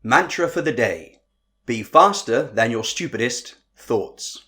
Mantra for the day. Be faster than your stupidest thoughts.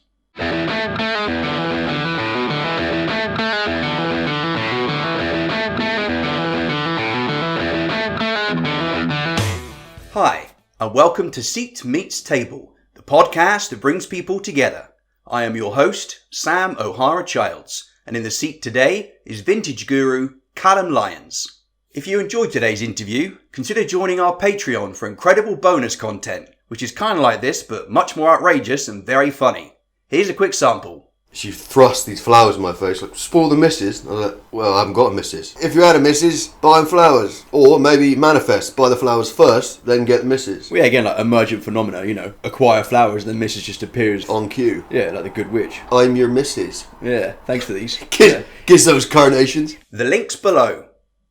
Hi, and welcome to Seat Meets Table, the podcast that brings people together. I am your host, Sam O'Hara-Childs, and in the seat today is vintage guru Callum Lyons. If you enjoyed today's interview, consider joining our Patreon for incredible bonus content, which is kind of like this, but much more outrageous and very funny. Here's a quick sample. She thrust these flowers in my face, like, spoil the missus. I was like, well, I haven't got a missus. If you had a missus, buy them flowers. Or maybe manifest, buy the flowers first, then get the missus. Well, yeah, again, like emergent phenomena, acquire flowers and then missus just appears. On cue. Yeah, like the good witch. I'm your missus. Yeah, thanks for these. Kiss those carnations. The link's below.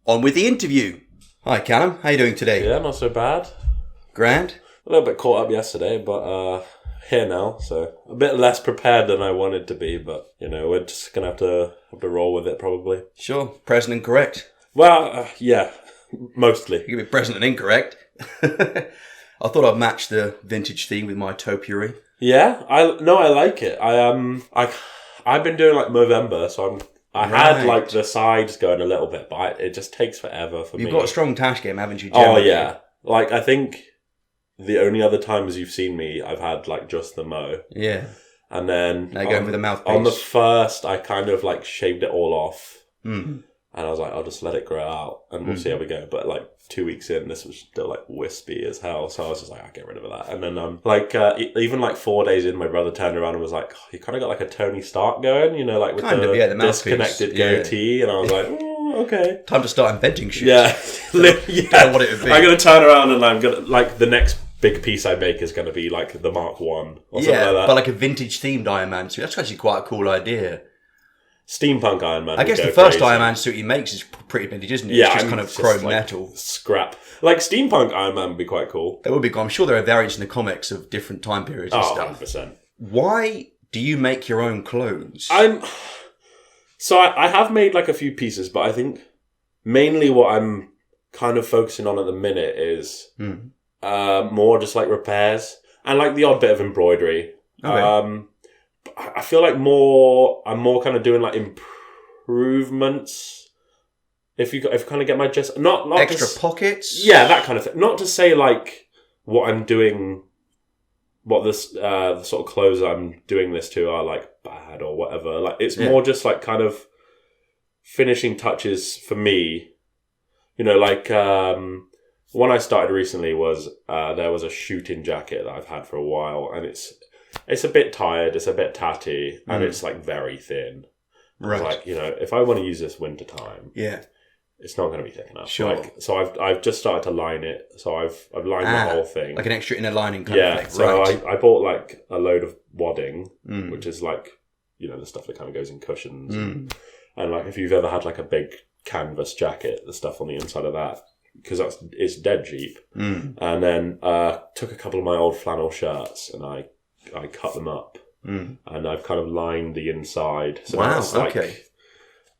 On with the interview. Hi, Callum. How you doing today? Yeah, not so bad. Grand? A little bit caught up yesterday, but here now, so a bit less prepared than I wanted to be, but, we're just going to have to roll with it, probably. Sure. Present and correct. Well, yeah, mostly. You can be present and incorrect. I thought I'd match the vintage theme with my topiary. Yeah? I like it. I've been doing, Movember, so I had, the sides going a little bit, but it just takes forever for me. You've got a strong tash game, haven't you, generally? Oh, yeah. I think the only other times you've seen me, I've had, just the mo. Yeah. And then... Now you're going for the mouthpiece. On the first, I kind of, shaved it all off. Mm. And I was like, I'll just let it grow out, and we'll see how we go. But, 2 weeks in, this was still, wispy as hell. So I was just like, I'll get rid of that. And then, even, 4 days in, my brother turned around and was like, oh, you kind of got, a Tony Stark going, with the disconnected goatee. And I was like, okay. Time to start inventing shit. Yeah. Yeah. Don't know what it would be. I'm going to turn around and I'm going to, the next big piece I make is going to be, the Mark 1 or something like that. But, a vintage-themed Iron Man suit. That's actually quite a cool idea. Steampunk Iron Man. I guess the first Iron Man suit he makes is pretty vintage, isn't it? Yeah, it's just kind of chrome metal. Scrap. Steampunk Iron Man would be quite cool. It would be cool. I'm sure there are variants in the comics of different time periods and stuff. 100%. Why do you make your own clothes? So I have made a few pieces, but I think mainly what I'm kind of focusing on at the minute is more just repairs and the odd bit of embroidery. Okay. I feel I'm more kind of doing improvements. If you kind of get my gist, not extra pockets. Yeah, that kind of thing. Not to say what I'm doing, what this the sort of clothes I'm doing this to are bad or whatever. It's more just kind of finishing touches for me. One I started recently was there was a shooting jacket that I've had for a while, and it's a bit tired, it's a bit tatty, and it's very thin. Right. If I want to use this winter time, it's not going to be thick enough. Sure. So I've just started to line it. So I've lined the whole thing. Like an extra inner lining kind of thing. So I bought a load of wadding, which is the stuff that kind of goes in cushions. And if you've ever had a big canvas jacket, the stuff on the inside of that, because it's dead cheap. And then took a couple of my old flannel shirts and I cut them up, and I've kind of lined the inside. So it's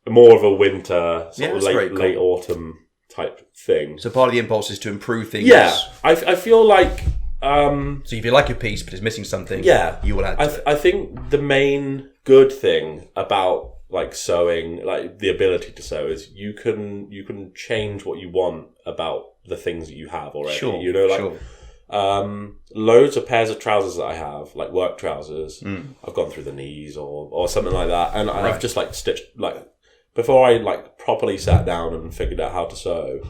more of a winter, sort of late autumn type thing. So part of the impulse is to improve things. Yeah, I feel so if you like a piece but it's missing something, you will add to it. I think the main good thing about sewing, the ability to sew, is you can change what you want about the things that you have already. Sure, sure. Loads of pairs of trousers that I have, work trousers, I've gone through the knees or something like that, and I've just stitched before I properly sat down and figured out how to sew.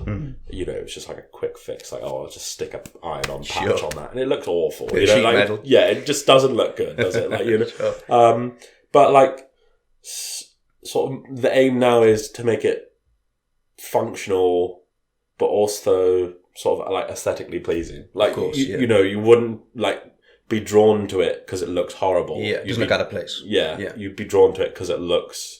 It's just a quick fix. I'll just stick an iron-on patch on that, and it looks awful. Sheet metal. Yeah, it just doesn't look good, does it? Sure. But sort of the aim now is to make it functional, but also sort of aesthetically pleasing. Of course, you wouldn't be drawn to it because it looks horrible. Yeah, it doesn't look out of place. Yeah, you'd be drawn to it because it looks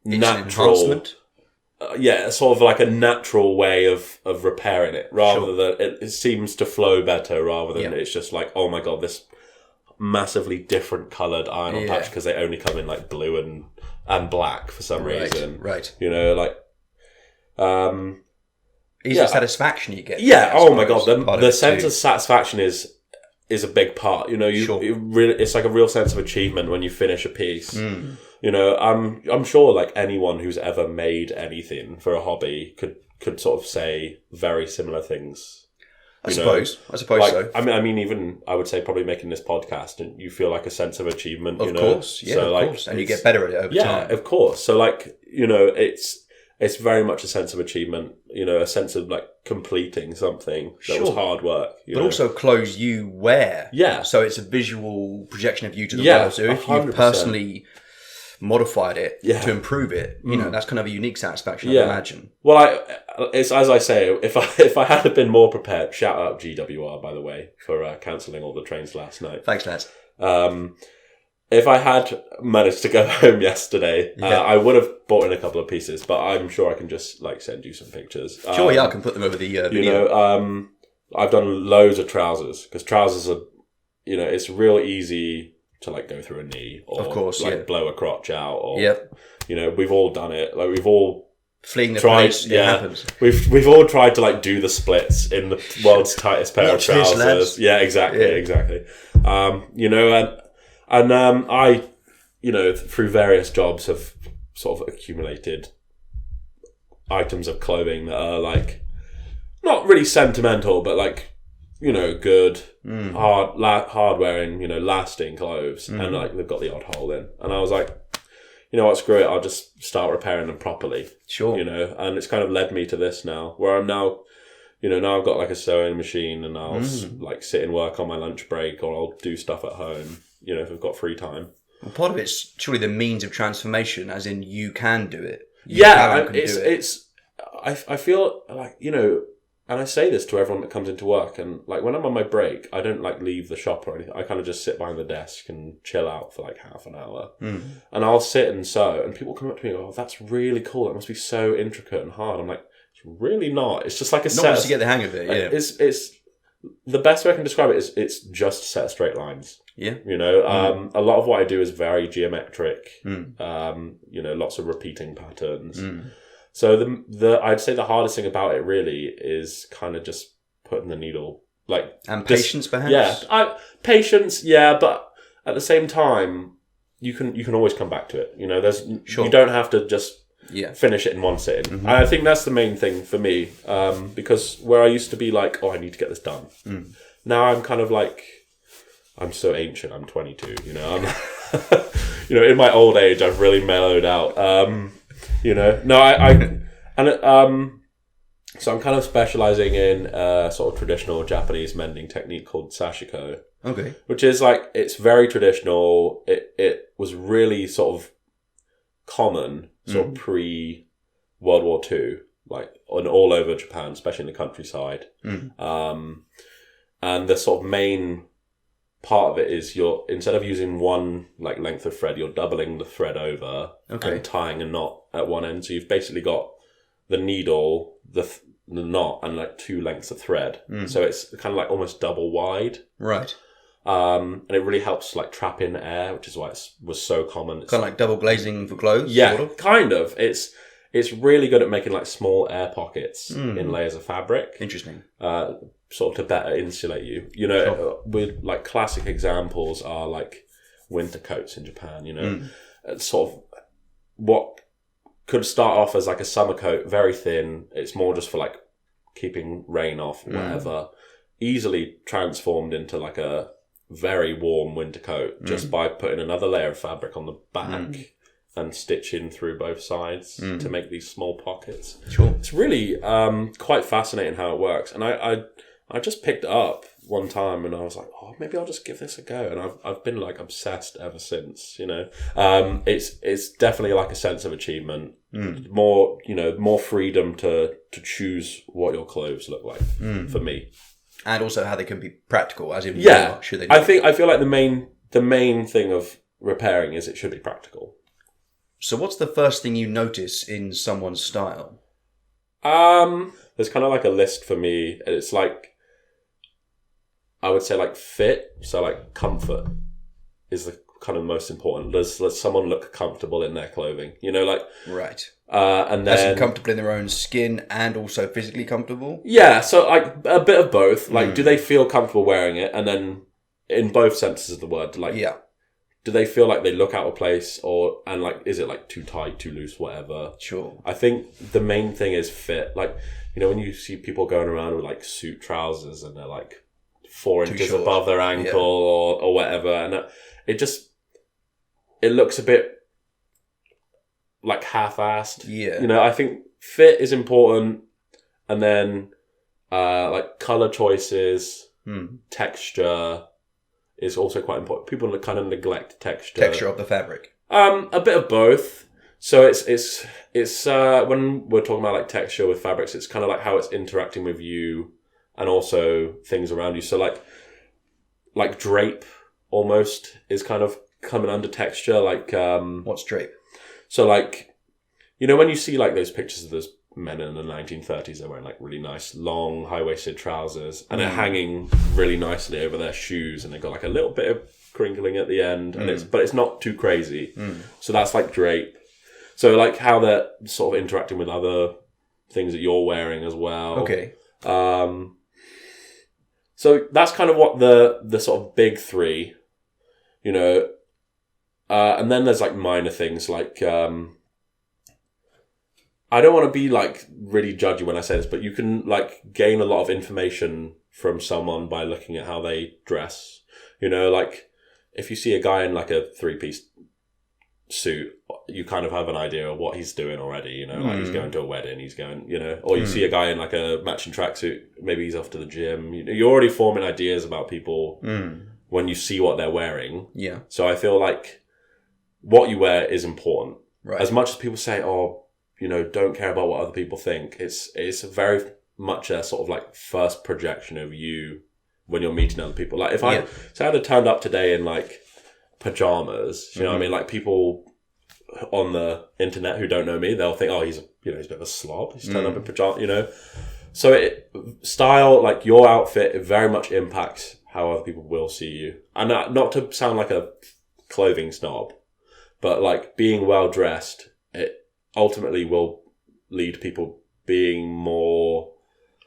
it's natural. An enhancement. Sort of a natural way of repairing it, rather than it seems to flow better, rather than it's just oh my god, this massively different coloured iron-on patch, because they only come in blue and black for some reason. Right. Is the satisfaction you get? Yeah. I Oh my god, suppose, the sense of satisfaction is a big part. You know, it really, it's like a real sense of achievement when you finish a piece. You know, I'm sure like anyone who's ever made anything for a hobby could sort of say very similar things. I suppose like, so. I mean, even I would say probably making this podcast, and you feel like a sense of achievement. Of course, yeah, so, of course, and you get better at it over time. Yeah, of course. So, like, you know, it's very much a sense of achievement. You know, a sense of like completing something that was hard work. But also clothes you wear. Yeah. So it's a visual projection of you to the world. So if 100%. You personally modified it to improve it, you know, that's kind of a unique satisfaction, I imagine. Well, it's as I say, if I had been more prepared, shout out GWR, by the way, for cancelling all the trains last night. Thanks, lads. If I had managed to go home yesterday, I would have bought in a couple of pieces, but I'm sure I can just like send you some pictures. Sure, I can put them over the video. You know, I've done loads of trousers, because trousers are, you know, it's real easy to like go through a knee, or of course, blow a crotch out, or you know, we've all done it. Like we've all fleeing the tried. place, it happens. We've all tried to like do the splits in the world's tightest pair of trousers. Yeah, exactly. You know, and I, you know, through various jobs have sort of accumulated items of clothing that are like not really sentimental, but like, you know, good, hard wearing, you know, lasting clothes, and like they've got the odd hole in. And I was like, you know what, screw it, I'll just start repairing them properly. Sure. You know, and it's kind of led me to this now, where I'm now, you know, now I've got like a sewing machine, and I'll like sit and work on my lunch break, or I'll do stuff at home, you know, if I've got free time. Well, part of it's surely the means of transformation, as in you can do it. I feel like, you know, and I say this to everyone that comes into work, and like when I'm on my break, I don't like leave the shop or anything. I kind of just sit behind the desk and chill out for like half an hour. And I'll sit and sew, and people come up to me and go, "Oh, that's really cool. That must be so intricate and hard." I'm like, it's really not. It's just like a set. Not once you get the hang of it, yeah. It's the best way I can describe it is it's just a set of straight lines. Yeah. You know, a lot of what I do is very geometric. You know, lots of repeating patterns. So the I'd say the hardest thing about it really is kind of just putting the needle, like, and patience, perhaps. Yeah, patience. Yeah, but at the same time, you can always come back to it. You know, you don't have to just finish it in one sitting. And I think that's the main thing for me, because where I used to be like, oh, I need to get this done. Now I'm kind of like, I'm so ancient. I'm 22. You know, I'm you know, in my old age, I've really mellowed out. You know, so I'm kind of specializing in sort of traditional Japanese mending technique called sashiko. Okay. Which is like, it's very traditional. It was really sort of common, sort of pre World War II, like all over Japan, especially in the countryside. And the sort of main part of it is instead of using one like length of thread, you're doubling the thread over and tying a knot at one end. So you've basically got the needle, the knot, and like two lengths of thread. So it's kind of like almost double wide. Right. And it really helps like trap in air, which is why it was so common. It's kind of like double glazing for clothes. Yeah, sort of? Kind of. It's really good at making like small air pockets in layers of fabric. Interesting. Sort of to better insulate you. You know, with like classic examples are like winter coats in Japan, you know. Sort of what could start off as like a summer coat, very thin. It's more just for like keeping rain off, whatever. Easily transformed into like a very warm winter coat just by putting another layer of fabric on the back and stitching through both sides to make these small pockets. Sure. It's really quite fascinating how it works. And I just picked it up one time and I was like, oh, maybe I'll just give this a go. And I've been like obsessed ever since, you know. It's definitely like a sense of achievement. More, you know, more freedom to choose what your clothes look like for me. And also how they can be practical, as in should they? I feel like the main thing of repairing is it should be practical. So what's the first thing you notice in someone's style? There's kind of like a list for me. It's like, I would say like fit. So like comfort is the kind of most important. Does someone look comfortable in their clothing? You know, like right. And then As in comfortable in their own skin and also physically comfortable. Yeah, so like a bit of both. Like, do they feel comfortable wearing it? And then, in both senses of the word, like, do they feel like they look out of place, and like, is it like too tight, too loose, whatever? Sure. I think the main thing is fit. Like, you know, when you see people going around with like suit trousers and they're like 4 inches above their ankle or whatever, and it looks a bit like half-assed. Yeah. You know, I think fit is important, and then like color choices, texture is also quite important. People kind of neglect texture. Texture of the fabric. A bit of both. So it's when we're talking about like texture with fabrics, it's kind of like how it's interacting with you and also things around you. So like drape almost is kind of coming under texture. Like what's drape? So like, you know, when you see like those pictures of those men in the 1930s, they're wearing like really nice long high-waisted trousers and they're hanging really nicely over their shoes, and they've got like a little bit of crinkling at the end, and it's not too crazy. So that's like drape. So like how they're sort of interacting with other things that you're wearing as well. Okay. So that's kind of what the sort of big three, you know, and then there's like minor things like, I don't want to be like really judgy when I say this, but you can like gain a lot of information from someone by looking at how they dress. You know, like if you see a guy in like a 3-piece suit, you kind of have an idea of what he's doing already. You know, like he's going to a wedding, he's going, you know, or you see a guy in like a matching tracksuit, maybe he's off to the gym. You know, you're already forming ideas about people when you see what they're wearing. Yeah. So I feel like what you wear is important. Right. As much as people say, oh, you know, don't care about what other people think, it's very much a sort of like first projection of you when you're meeting other people. Like if I had turned up today in like pajamas, you know what I mean? Like people on the internet who don't know me, they'll think, oh, he's a bit of a slob. He's turned up in pajamas, you know? So style, like your outfit, it very much impacts how other people will see you. And not to sound like a clothing snob, but like being well dressed, it ultimately will lead people being more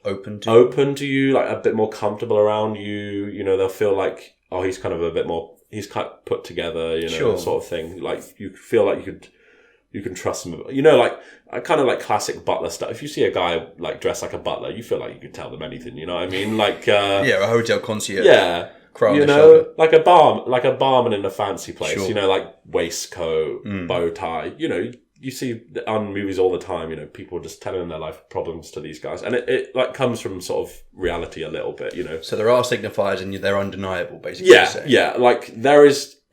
open to you, like a bit more comfortable around you. You know, they'll feel like, oh, he's kind of a bit more, he's kind of put together, you know, sort of thing. Like you feel like you can trust him. You know, like kind of like classic butler stuff. If you see a guy like dressed like a butler, you feel like you can tell them anything. You know what I mean? Like a hotel concierge. Yeah. You know, like a barman in a fancy place. You know, like waistcoat, bow tie. You know, you see on movies all the time, you know, people just telling their life problems to these guys. And it like comes from sort of reality a little bit, you know. So there are signifiers and they're undeniable, basically. Yeah. Like it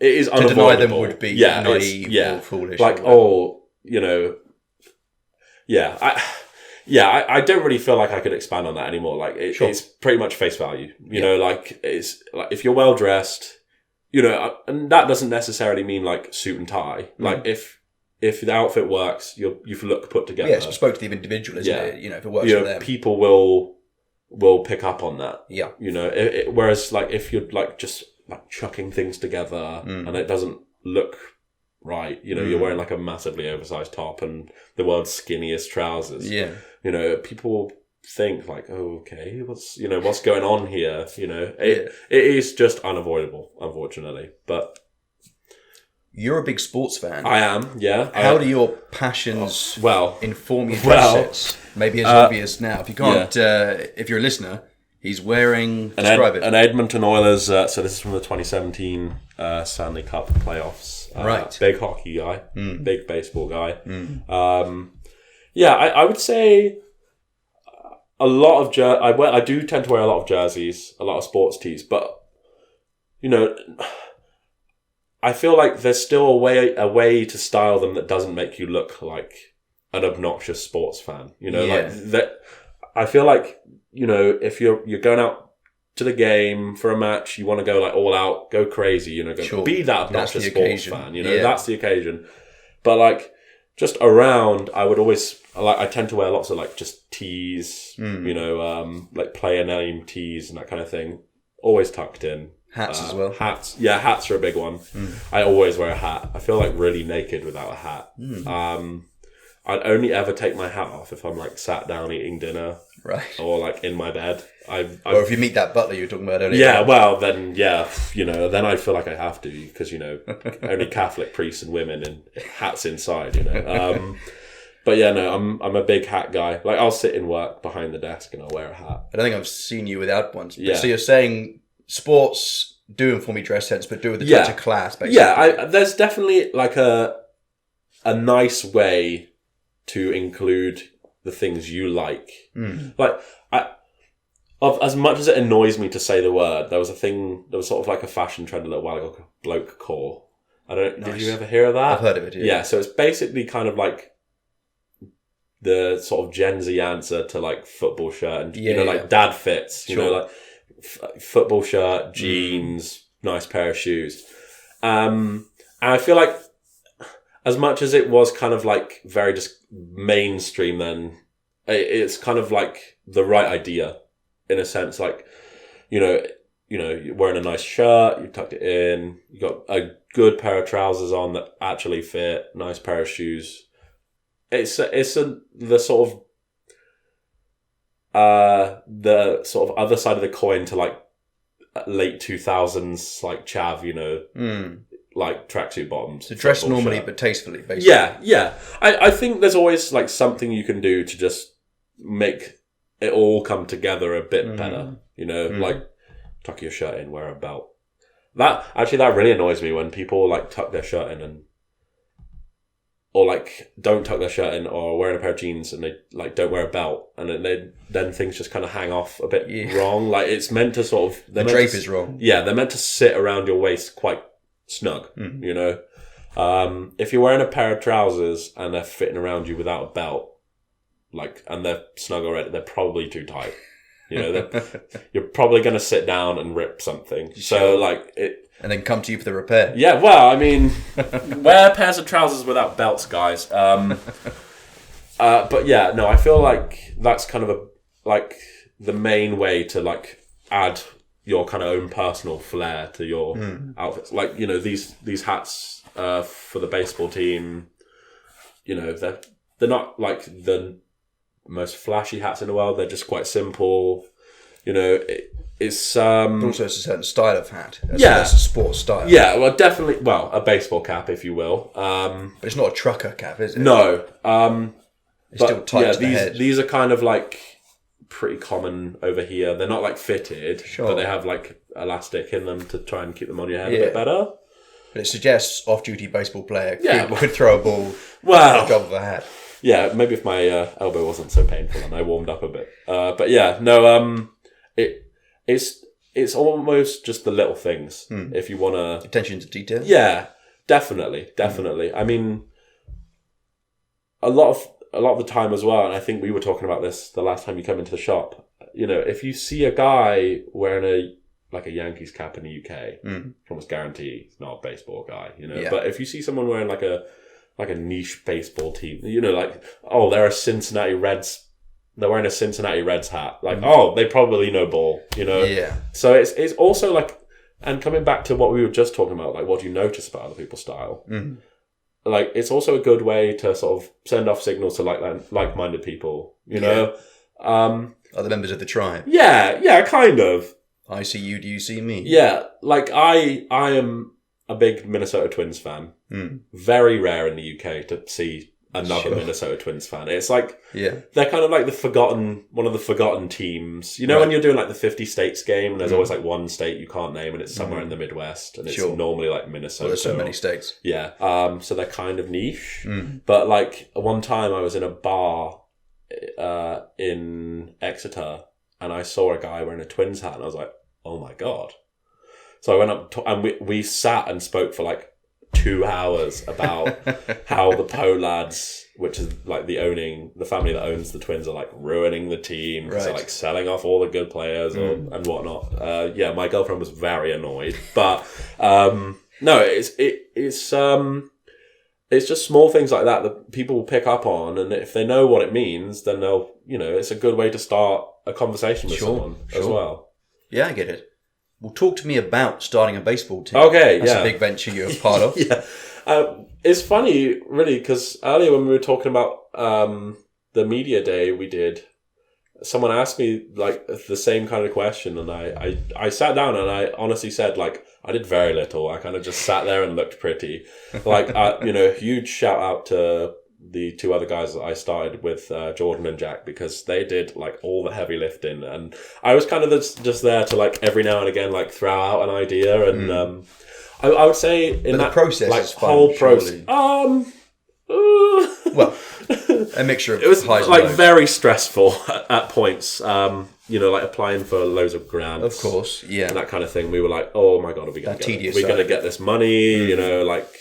is unavoidable. To deny them would be naive or foolish. Like, you know, I don't really feel like I could expand on that anymore. Like it's pretty much face value, you know, like it's like if you're well dressed, you know, and that doesn't necessarily mean like suit and tie. Like if the outfit works, you look put together. Yeah, it's bespoke to the individual, isn't it? You know, if it works for them. People will pick up on that. Yeah. You know, whereas like if you're like just like chucking things together and it doesn't look right, you know, you're wearing like a massively oversized top and the world's skinniest trousers. Yeah. You know, people think like, oh, okay, what's going on here? You know, it is just unavoidable, unfortunately, but. You're a big sports fan. I am, yeah. How do your passions inform your dress sets? Maybe it's obvious now. If you can't, if you're a listener, he's wearing... Describe it. An Edmonton Oilers, so this is from the 2017 Stanley Cup playoffs. Right. Big hockey guy, big baseball guy. I would say a lot of... I do tend to wear a lot of jerseys, a lot of sports tees, but, you know... I feel like there's still a way to style them that doesn't make you look like an obnoxious sports fan. You know, like that. I feel like, you know, if you're going out to the game for a match, you want to go like all out, go crazy. You know, be that obnoxious sports fan. You know, that's the occasion. But like just around, I tend to wear lots of like just tees. You know, like player name tees and that kind of thing. Always tucked in. Hats as well. Hats. Yeah, hats are a big one. I always wear a hat. I feel like really naked without a hat. I'd only ever take my hat off if I'm like sat down eating dinner. Right. Or like in my bed. Or if you meet that butler you were talking about earlier. Yeah, well, then, then I feel like I have to because, only Catholic priests and women and hats inside, But yeah, no, I'm a big hat guy. Like, I'll sit in work behind the desk and I'll wear a hat. I don't think I've seen you without one. Yeah. So you're saying sports do inform your dress sense, but do with a touch of class, basically. Yeah, there's definitely like a nice way to include the things you like. Like, as much as it annoys me to say the word, there was sort of like a fashion trend a little while ago called bloke core. Did you ever hear of that? I've heard of it, yeah. Yeah, so it's basically kind of like the sort of Gen Z answer to like football shirt and, like dad fits, like football shirt, jeans, nice pair of shoes. And I feel like as much as it was kind of like very just mainstream then, it's kind of like the right idea in a sense. Like, you're wearing a nice shirt, you tucked it in, you got a good pair of trousers on that actually fit, nice pair of shoes. It's the sort of other side of the coin to like late 2000s like chav, like tracksuit bottoms. So dress normally shirt. But tastefully, basically. Yeah. I think there's always like something you can do to just make it all come together a bit better. Like tuck your shirt in, wear a belt. That really annoys me when people like tuck their shirt in or like don't tuck their shirt in or wearing a pair of jeans and they like don't wear a belt and then things just kind of hang off a bit wrong. Like it's meant to sort of the drape is wrong. Yeah, they're meant to sit around your waist quite snug. If you're wearing a pair of trousers and they're fitting around you without a belt, like and they're snug already, they're probably too tight. You're probably going to sit down and rip something. Sure. So like it. And then come to you for the repair. Yeah, well, I mean, wear pairs of trousers without belts, guys. But yeah, no, I feel like that's kind of the main way to like add your kind of own personal flair to your outfits. Like, these hats for the baseball team, they're not like the most flashy hats in the world. They're just quite simple. It's But also it's a certain style of hat. It's a sports style. Yeah, well, definitely. Well, a baseball cap, if you will. But it's not a trucker cap, is it? No. It's still tight to the head. These are kind of like pretty common over here. They're not like fitted, but they have like elastic in them to try and keep them on your head a bit better. But it suggests off-duty baseball player could throw a ball for the job of a hat. Yeah, maybe if my elbow wasn't so painful and I warmed up a bit. But yeah, no. It's almost just the little things. If you want to attention to detail. Yeah, definitely. I mean, a lot of the time as well, and I think we were talking about this the last time you came into the shop. If you see a guy wearing a Yankees cap in the UK, you almost guarantee he's not a baseball guy. But if you see someone wearing like a niche baseball team, they're a Cincinnati Reds. They're wearing a Cincinnati Reds hat. They probably know ball, Yeah. So it's also like, and coming back to what we were just talking about, like what do you notice about other people's style? Like it's also a good way to sort of send off signals to like-minded people, you know? Other members of the tribe. Yeah, kind of. I see you, do you see me? Yeah, like I am a big Minnesota Twins fan. Very rare in the UK to see another Minnesota Twins fan. It's like they're kind of like one of the forgotten teams. When you're doing like the 50 states game, and there's always like one state you can't name, and it's somewhere in the Midwest, and it's normally like Minnesota. Well, there's so many states. Yeah. So they're kind of niche. But like one time I was in a bar in Exeter, and I saw a guy wearing a Twins hat, and I was like, oh my God. So I went up and we sat and spoke for like 2 hours about how the Poe lads, which is like the family that owns the Twins, are like ruining the team. Right. So like selling off all the good players and whatnot. My girlfriend was very annoyed, but no, it's just small things like that people will pick up on, and if they know what it means, then they'll, it's a good way to start a conversation with someone as well. Yeah, I get it. Well, talk to me about starting a baseball team. Okay, That's a big venture you're a part of. Yeah. It's funny, really, because earlier when we were talking about the media day we did, someone asked me like the same kind of question, and I sat down and I honestly said, like, I did very little. I kind of just sat there and looked pretty. Like, huge shout out to the two other guys that I started with, Jordan and Jack, because they did like all the heavy lifting, and I was kind of just there to like every now and again like throw out an idea, and I would say in that process, like is fun, whole process, well, a mixture of it was highs and like lows. very stressful at points. Like applying for loads of grants, Of course, yeah. and that kind of thing. We were like, oh my god, are we going to get this money? Like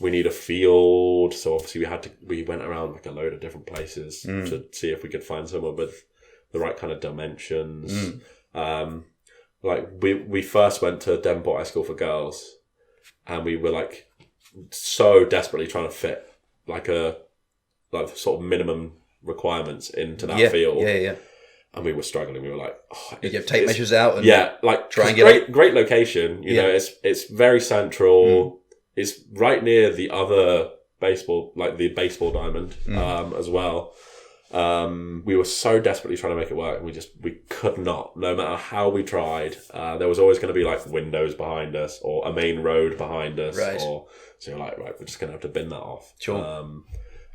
we need a field. So obviously we went around like a load of different places to see if we could find someone with the right kind of dimensions. Like we first went to Devonport High School for girls, and we were like so desperately trying to fit like sort of minimum requirements into that field. Yeah. And we were struggling. We were like, you have tape measures out. And like triangulate. Great location. You know, it's very central. It's right near the other baseball, like the baseball diamond, as well. We were so desperately trying to make it work, and we could not. No matter how we tried, there was always going to be like windows behind us or a main road behind us. Right. So you're like, right, we're just going to have to bin that off. Sure.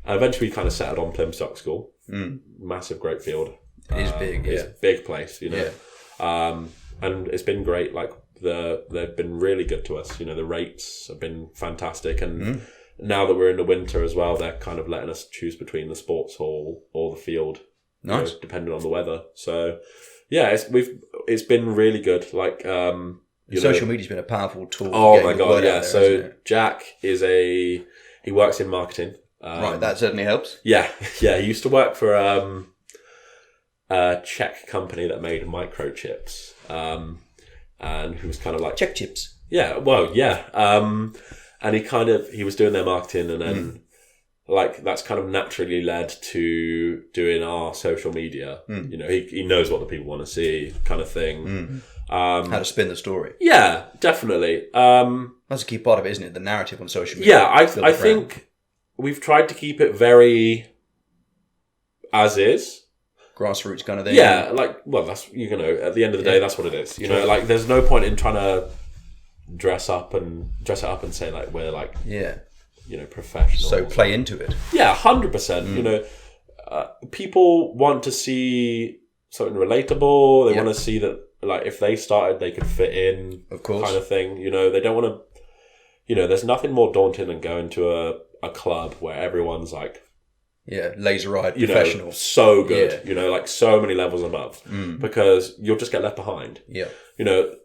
And eventually we kind of settled on Plymouth Stock School. Massive, great field. It is big, It's a big place, and it's been great. Like they've been really good to us. The rates have been fantastic, and now that we're in the winter as well, they're kind of letting us choose between the sports hall or the field, nice, depending on the weather. So it's been really good. Like social media's been a powerful tool. Oh my god, yeah. So Jack he works in marketing. Right, that certainly helps. Yeah. He used to work for a Czech company that made microchips, and he was kind of like Czech chips. Yeah, well, yeah, and he was doing their marketing, and then like that's kind of naturally led to doing our social media. He knows what the people want to see, kind of thing. How to spin the story. Yeah, definitely. That's a key part of it, isn't it? The narrative on social media. Yeah, I think we've tried to keep it very as is. Grassroots kind of thing. Yeah, like, well, that's, at the end of the day, that's what it is. Like, there's no point in trying to dress it up and say, like, we're, like, professional. So play into it. Yeah, 100%. People want to see something relatable. They want to see that, like, if they started, they could fit in. Of course. Kind of thing. They don't want to, there's nothing more daunting than going to a club where everyone's, like, laser-eyed professional. So good, like so many levels above, because you'll just get left behind. Yeah.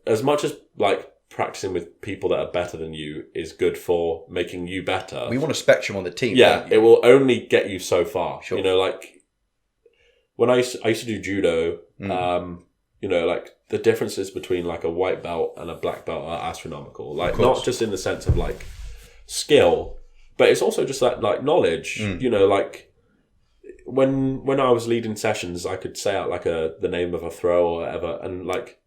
As much as like practicing with people that are better than you is good for making you better. We want a spectrum on the team. Yeah, it will only get you so far. Sure. Like when I used to do judo, like the differences between like a white belt and a black belt are astronomical. Like not just in the sense of like skill, but it's also just that like knowledge. Like when I was leading sessions, I could say out like the name of a throw or whatever, and like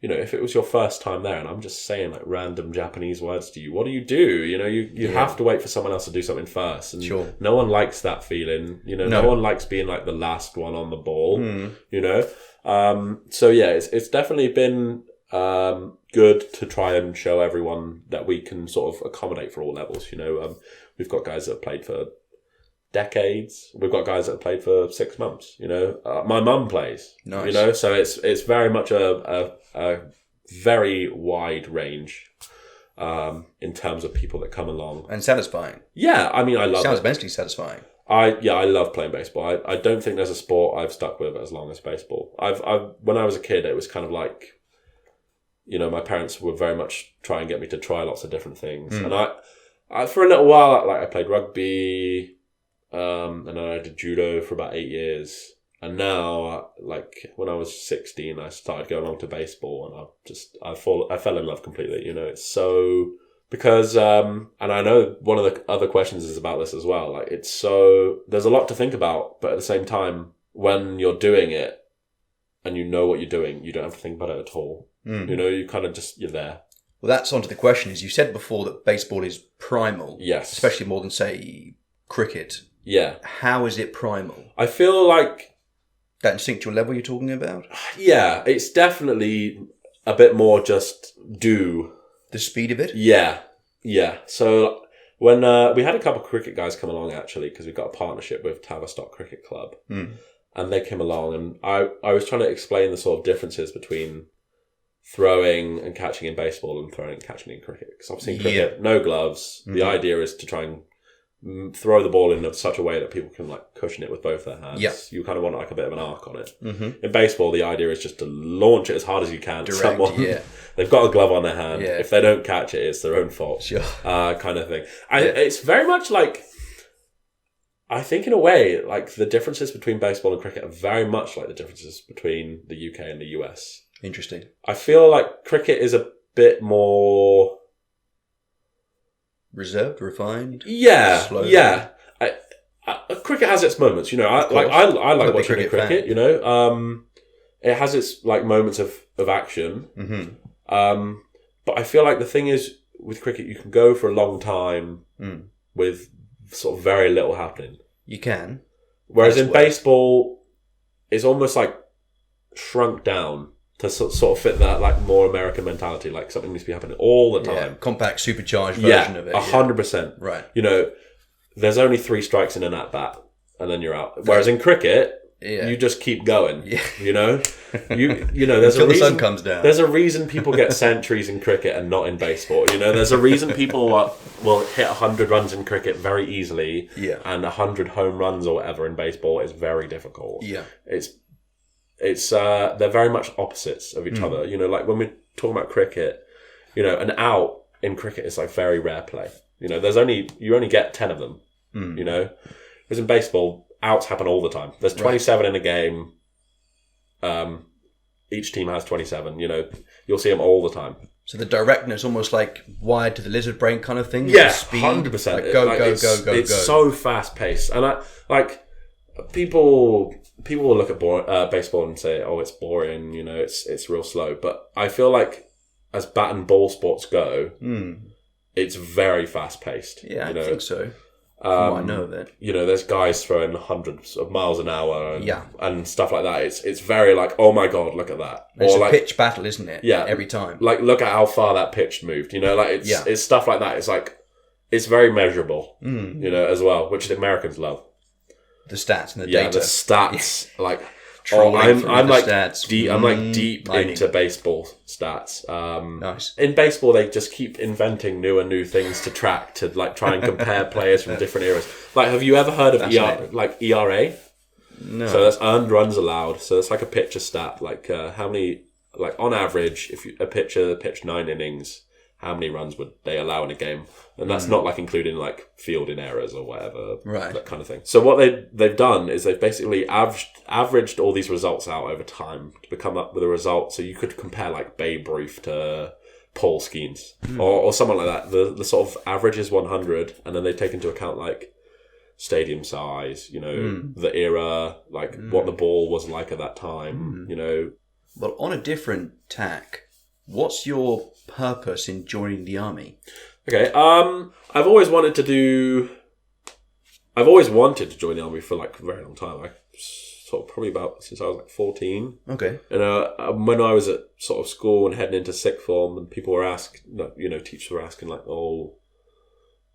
if it was your first time there, and I'm just saying like random Japanese words to you, what do? You have to wait for someone else to do something first, and no one likes that feeling. No one likes being like the last one on the ball. So yeah, it's definitely been good to try and show everyone that we can sort of accommodate for all levels. We've got guys that have played for decades. We've got guys that have played for 6 months. My mum plays. Nice. So it's very much a very wide range in terms of people that come along, and satisfying. Yeah, I mean, I love it. Sounds immensely satisfying. I love playing baseball. I don't think there's a sport I've stuck with as long as baseball. When I was a kid, it was kind of like, my parents would very much try and get me to try lots of different things, and I for a little while, like I played rugby. And then I did judo for about 8 years. And now, like, when I was 16, I started going along to baseball, and I fell in love completely. It's so, because, and I know one of the other questions is about this as well. Like, there's a lot to think about, but at the same time, when you're doing it, and you know what you're doing, you don't have to think about it at all. You know, you kind of just, you're there. Well, that's onto the question. Is you said before that baseball is primal. Yes. Especially more than, say, cricket. Yeah. How is it primal? I feel like... That instinctual level you're talking about? Yeah, it's definitely a bit more just do. The speed of it? Yeah. Yeah. So when we had a couple of cricket guys come along, actually, because we've got a partnership with Tavistock Cricket Club. And they came along, and I was trying to explain the sort of differences between throwing and catching in baseball and throwing and catching in cricket. Because obviously in cricket, no gloves. The idea is to try and throw the ball in such a way that people can like cushion it with both their hands. Yeah. You kind of want like a bit of an arc on it. In baseball, the idea is just to launch it as hard as you can. Direct, someone. yeah. They've got a glove on their hand. Yeah. If they don't catch it, it's their own fault. Sure. Kind of thing. It's very much like... I think in a way, like the differences between baseball and cricket are very much like the differences between the UK and the US. Interesting. I feel like cricket is a bit more... Reserved, refined? Yeah, slow. yeah. Cricket has its moments, you know. I like watching cricket, you know. It has its like moments of action. But I feel like the thing is, with cricket, you can go for a long time with sort of very little happening. You can. Whereas in baseball, it's almost like shrunk down to sort of fit that like more American mentality, like something needs to be happening all the time. Yeah, compact, supercharged version of it. 100%. Right. You know, there's only 3 strikes in an at-bat, and then you're out. Whereas in cricket, you just keep going. Yeah. You know? You know, there's Until a reason, the sun comes down. There's a reason people get centuries in cricket and not in baseball. You know, there's a reason people will hit 100 runs in cricket very easily, and 100 home runs or whatever in baseball is very difficult. Yeah. It's they're very much opposites of each other. You know, like when we're talking about cricket, you know, an out in cricket is like very rare play. You know, you only get 10 of them. You know, whereas in baseball, outs happen all the time. There's 27 in a game. Each team has 27. You know, you'll see them all the time. So the directness, almost like wired to the lizard brain kind of thing. Yeah, speed, 100%. Like go. It's so fast paced, and people will look at baseball and say, "Oh, it's boring." You know, it's real slow. But I feel like as bat and ball sports go, it's very fast paced. Yeah, you know? I think so. From what I know of it. You know, there's guys throwing hundreds of miles an hour and stuff like that. It's very like, oh my god, look at that. It's or a like, pitch battle, isn't it? Yeah. Every time. Like, look at how far that pitch moved. You know, like it's stuff like that. It's like, it's very measurable, you know, as well, which the Americans love. The stats and the Yeah, data. the stats, like... I'm like stats. I'm like deep into baseball stats. Nice. In baseball, they just keep inventing new things to track to like try and compare players from different eras. Like, have you ever heard of ERA? No. So that's earned runs allowed. So it's like a pitcher stat. Like how many, like on average, if a pitcher pitched 9 innings, how many runs would they allow in a game? And that's not like including like fielding errors or whatever, that kind of thing. So what they've done is they've basically averaged all these results out over time to come up with a result. So you could compare like Babe Ruth to Paul Skeens or someone like that. The sort of average is 100, and then they take into account like stadium size, you know, the era, like what the ball was like at that time, you know. Well, on a different tack, what's your purpose in joining the army? Okay, I've always wanted to join the army for like a very long time. Like sort of probably about since I was like 14. Okay. And when I was at sort of school and heading into sixth form, and people were asking, you know, teachers were asking like, oh,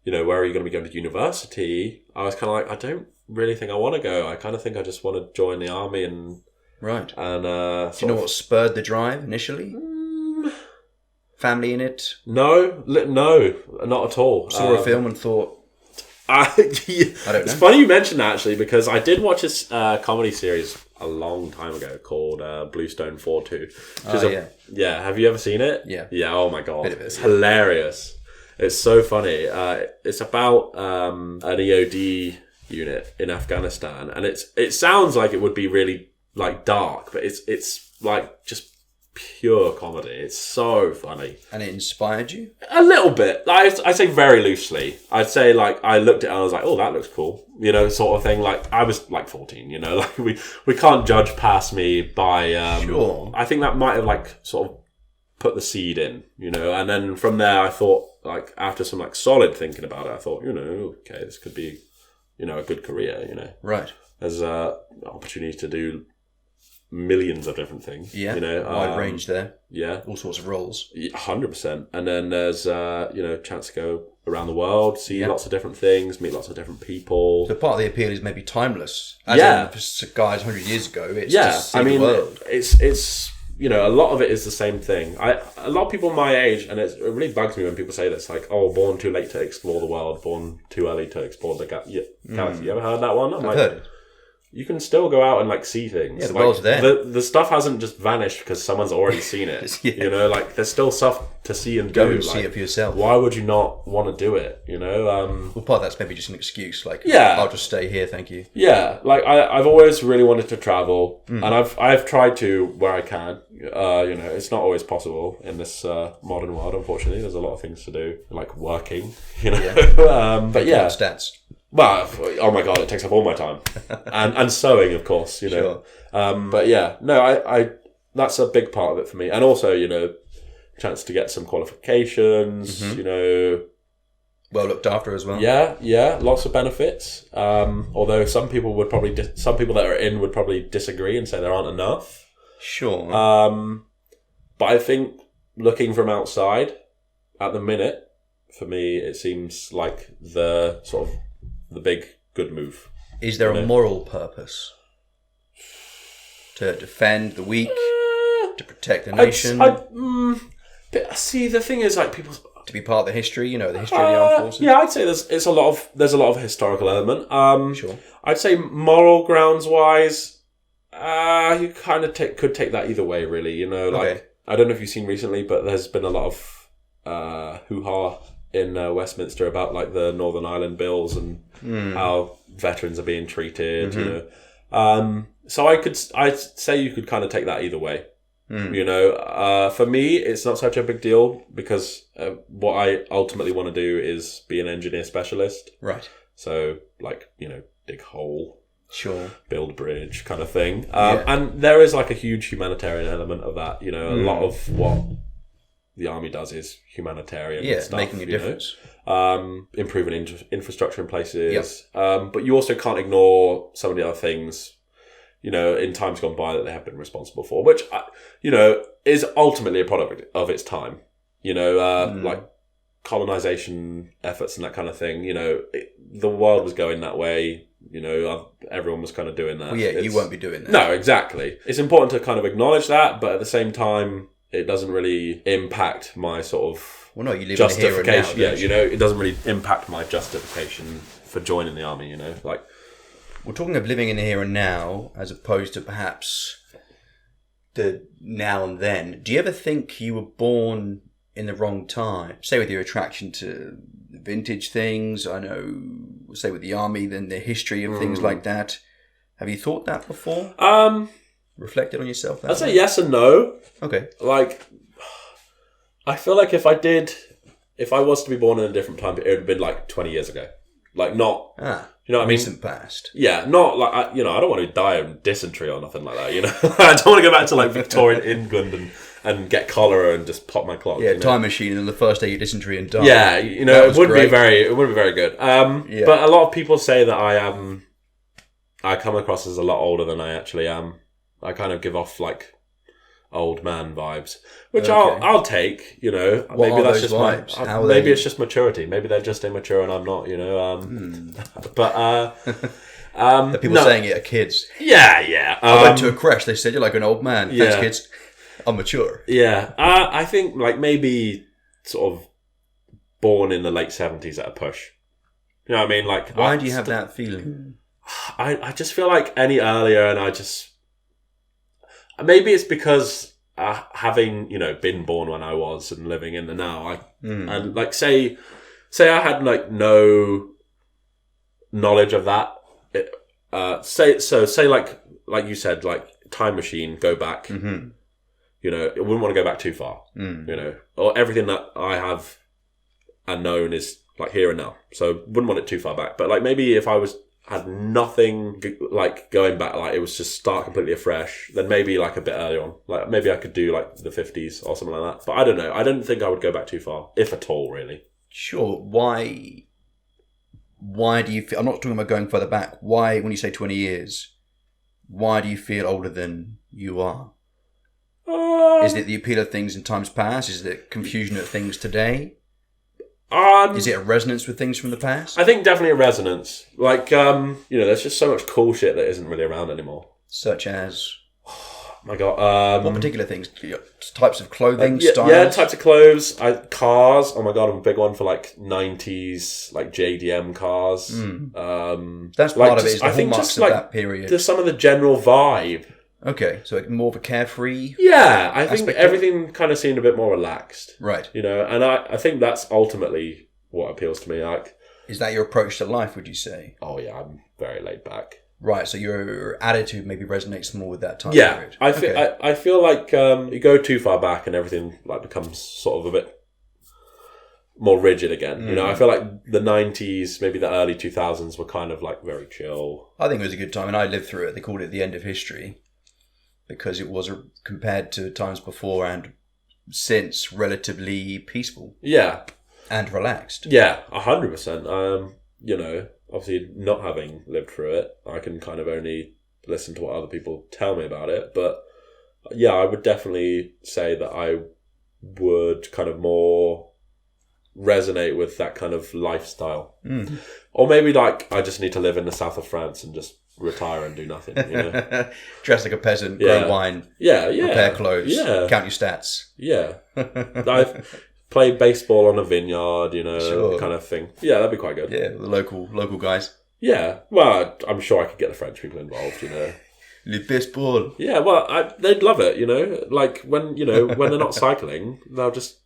you know, where are you going to be going to university? I was kind of like, I don't really think I want to go. I kind of think I just want to join the army and right. And do you know what spurred the drive initially? Family in it? No, not at all. Saw a film and thought, I don't know. It's funny you mentioned that actually, because I did watch this comedy series a long time ago called Bluestone 4-2. Yeah. Have you ever seen it? Yeah. Yeah. Oh my god, it's hilarious. It's so funny. It's about an EOD unit in Afghanistan, and it sounds like it would be really like dark, but it's like just pure comedy. It's so funny. And it inspired you? A little bit. I say very loosely. I'd say like I looked at it and I was like, oh, that looks cool. You know, sort of thing. Like I was like 14, you know, like we can't judge past me by Sure. I think that might have like sort of put the seed in, you know, and then from there I thought like after some like solid thinking about it, I thought, you know, okay, this could be, you know, a good career, you know. Right. There's opportunity to do millions of different things. Yeah. You know, Wide range there. Yeah. All sorts of roles. 100%. And then there's, you know, chance to go around the world, see lots of different things, meet lots of different people. So part of the appeal is maybe timeless. As in, for guys 100 years ago, it's just see the world. It's you know, a lot of it is the same thing. A lot of people my age, and it really bugs me when people say this, like, oh, born too late to explore the world, born too early to explore the galaxy. You ever heard that one? I've heard it. You can still go out and like see things. Yeah, the like, world's there. The stuff hasn't just vanished because someone's already seen it. Yeah. You know, like there's still stuff to see and Go do. and see it for yourself. Why would you not want to do it? You know. Well, part of that's maybe just an excuse. Like, Yeah. I'll just stay here, thank you. Yeah, like I've always really wanted to travel, and I've tried to where I can. You know, it's not always possible in this modern world. Unfortunately, there's a lot of things to do, like working. You know, but yeah. Stats. Well, oh my god, it takes up all my time, and sewing, of course, you know. Sure. But yeah, no, I that's a big part of it for me, and also, you know, chance to get some qualifications, you know. Well looked after as well. Yeah, lots of benefits. Although some people would probably some people that are in would probably disagree and say there aren't enough. Sure. But I think looking from outside, at the minute, for me, it seems like the sort of the big good move. Is there a moral purpose to defend the weak, to protect the nation, But see, the thing is, like people to be part of the history? You know, the history of the armed forces. Yeah, I'd say there's a lot of historical element. Sure. I'd say moral grounds wise, you kind of could take that either way, really. You know, like Okay. I don't know if you've seen recently, but there's been a lot of hoo-ha in Westminster about like the Northern Ireland bills and how veterans are being treated. You know, so I'd say you could kind of take that either way. You know, for me, it's not such a big deal because what I ultimately want to do is be an engineer specialist. Right. So, like, you know, dig hole, Sure. build bridge kind of thing. And there is like a huge humanitarian element of that. You know, a lot of what the army does is humanitarian stuff. Making a difference. Improving infrastructure in places. But you also can't ignore some of the other things, you know, in times gone by that they have been responsible for, which, you know, is ultimately a product of its time. You know, like colonization efforts and that kind of thing. You know, the world was going that way. You know, everyone was kind of doing that. Well, yeah, you won't be doing that. No, exactly. It's important to kind of acknowledge that, but at the same time, it doesn't really impact my sort of Well, no, you live justification. in the here and now. Yeah, you know, it doesn't really impact my justification for joining the army. You know, like. We're talking of living in the here and now, as opposed to perhaps the now and then. Do you ever think you were born in the wrong time? Say with your attraction to vintage things, I know, say with the army, then the history of things like that. Have you thought that before? Reflected on yourself? I'd say yes and no. Okay. Like, I feel like if I was to be born in a different time, it would have been like 20 years ago. Like, not... You know what I mean? Recent past. Yeah, not like, I don't want to die of dysentery or nothing like that, you know? I don't want to go back to like Victorian England and get cholera and just pop my clock. Yeah, you know? time machine and the first day you dysentery and die. Yeah, you know, it wouldn't be very good. Yeah. But a lot of people say that I come across as a lot older than I actually am. I kind of give off like old man vibes, which I'll take, you know. What maybe are that's those just vibes? maybe it's just maturity. Maybe they're just immature and I'm not, you know. But The people saying it are kids. yeah. I went to a crash. They said you're like an old man. Thanks, Yeah. kids. I'm mature. Yeah, I think like maybe sort of born in the late 70s at a push. You know what I mean? Like, Why do you have that feeling? I just feel like any earlier, and I just maybe it's because having, you know, been born when I was and living in the now, and like say I had like no knowledge of that. Say like you said, like time machine, go back. You know, I wouldn't want to go back too far. You know, or everything that I have and known is like here and now. So wouldn't want it too far back. But like maybe if I had nothing like going back, like it was just start completely afresh, then maybe like a bit early on. Like maybe I could do like the 50s or something like that. But I don't know. I don't think I would go back too far, if at all, really. Sure. Why do you feel... I'm not talking about going further back. Why, when you say 20 years, why do you feel older than you are? Is it the appeal of things in times past? Is it confusion of things today? Is it a resonance with things from the past? I think definitely a resonance. Like, you know, there's just so much cool shit that isn't really around anymore. Such as... Oh my God. What particular things? Types of clothing, styles? Yeah, types of clothes. Cars. Oh my God, I'm a big one for like 90s, like JDM cars. That's part of it, is the hallmarks of that period. There's some of the general vibe. Okay, so more of a carefree... Yeah, I think everything kind of seemed a bit more relaxed. Right. You know, and I think that's ultimately what appeals to me. Like, is that your approach to life, would you say? Oh yeah, I'm very laid back. Right, so your attitude maybe resonates more with that time period. Yeah, I feel like you go too far back and everything like becomes sort of a bit more rigid again. You know, I feel like the 90s, maybe the early 2000s were kind of like very chill. I think it was a good time, and I lived through it. They called it the end of history because it was, compared to times before and since, relatively peaceful. Yeah. And relaxed. Yeah, 100%. You know, obviously not having lived through it, I can kind of only listen to what other people tell me about it. But yeah, I would definitely say that I would kind of more resonate with that kind of lifestyle. Or maybe like I just need to live in the south of France and just retire and do nothing, you know. Dress like a peasant, grow wine, repair clothes, count your stats. Yeah. I've played baseball on a vineyard, you know, kind of thing. Yeah, that'd be quite good. Yeah, the local guys. Yeah, well, I'm sure I could get the French people involved, you know. Le baseball. Yeah, well, they'd love it, you know. Like when they're not cycling, they'll just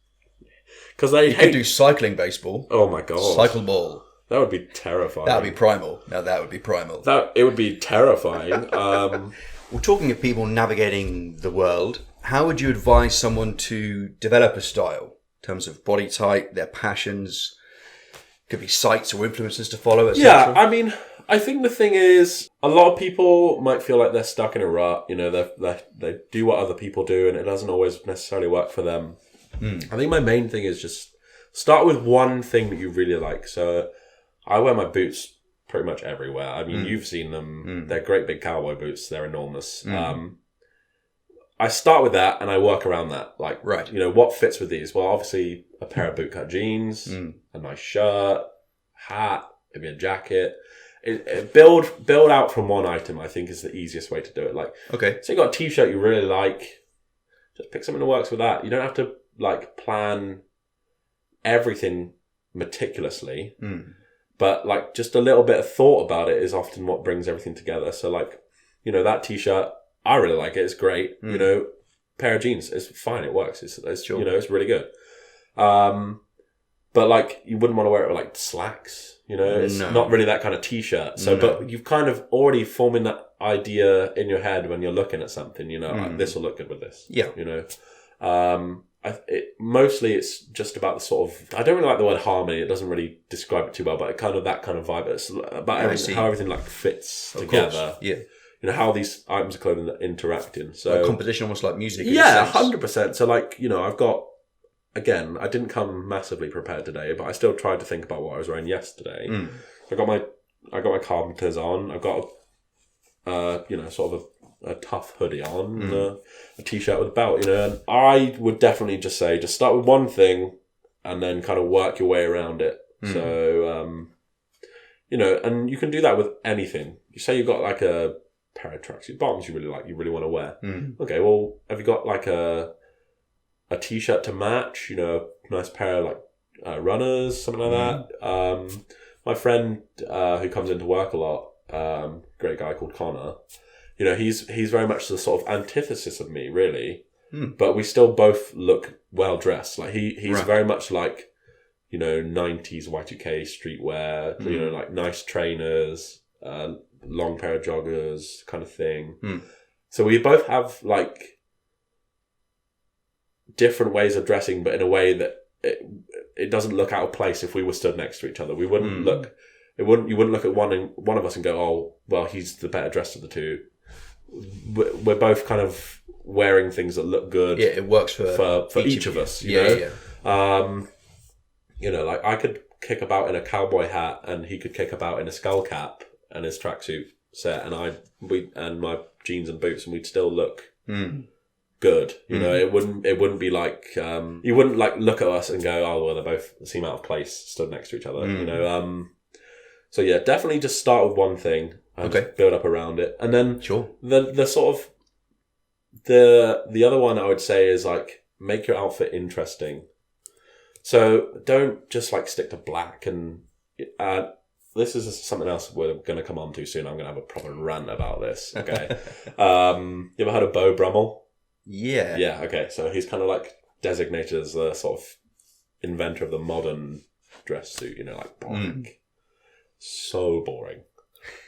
because they could do cycling baseball. Oh my God, cycle ball. That would be terrifying. That would be primal. Now that would be primal. It would be terrifying. Well, talking of people navigating the world, how would you advise someone to develop a style in terms of body type, their passions? Could be sites or influences to follow, etc. Yeah, I mean, I think the thing is, a lot of people might feel like they're stuck in a rut. You know, they do what other people do, and it doesn't always necessarily work for them. I think my main thing is just start with one thing that you really like. So I wear my boots pretty much everywhere. I mean, you've seen them. They're great big cowboy boots. They're enormous. I start with that and I work around that. Like, right. You know, what fits with these? Well, obviously a pair of bootcut jeans, a nice shirt, hat, maybe a jacket. Build out from one item, I think, is the easiest way to do it. Like, okay. So you got a t-shirt you really like, just pick something that works with that. You don't have to like plan everything meticulously, but like just a little bit of thought about it is often what brings everything together. So like, you know, that t-shirt, I really like it. It's great. You know, pair of jeans, it's fine. It works. It's sure. You know, it's really good. But like, you wouldn't want to wear it with like slacks. You know, it's not really that kind of t-shirt. So, but you've kind of already forming that idea in your head when you're looking at something. You know, like, this will look good with this. Yeah. You know, mostly it's just about the sort of, I don't really like the word harmony. It doesn't really describe it too well, but kind of that kind of vibe. It's about how everything like fits together. Course. Yeah. You know, how these items of clothing are interacting. So like composition, almost like music. Yeah, 100%. So like, you know, I've got, again, I didn't come massively prepared today, but I still tried to think about what I was wearing yesterday. I got my carpenters on. I've got you know, sort of a tough hoodie on, and a t-shirt with a belt, you know. And I would definitely just say, just start with one thing and then kind of work your way around it. So, you know, and you can do that with anything. You say you've got like a pair of tracksuit bottoms you really like, you really want to wear. Okay, well, have you got like a t-shirt to match, you know, a nice pair of like runners, something like that. My friend who comes into work a lot, great guy called Connor, you know, he's very much the sort of antithesis of me, really. But we still both look well dressed. Like he's very much like, you know, 90s Y2K streetwear, you know, like nice trainers, long pair of joggers kind of thing. So we both have like different ways of dressing, but in a way that it doesn't look out of place if we were stood next to each other. We wouldn't look. You wouldn't look at one of us and go, "Oh, well, he's the better dressed of the two." We're both kind of wearing things that look good. Yeah, it works for each of us. Yeah. You know, like I could kick about in a cowboy hat, and he could kick about in a skull cap and his tracksuit set, and my jeans and boots, and we'd still look good. You know, it wouldn't be like you wouldn't like look at us and go, "Oh, well, they both seem out of place stood next to each other." You know, so yeah, definitely just start with one thing and just build up around it, and then the sort of the other one I would say is like make your outfit interesting. So don't just like stick to black, and this is something else we're going to come on to soon. I'm going to have a proper rant about this. Okay, you ever heard of Beau Brummel? Yeah. Yeah. Okay, so he's kind of like designated as the sort of inventor of the modern dress suit. You know, like boring, so boring.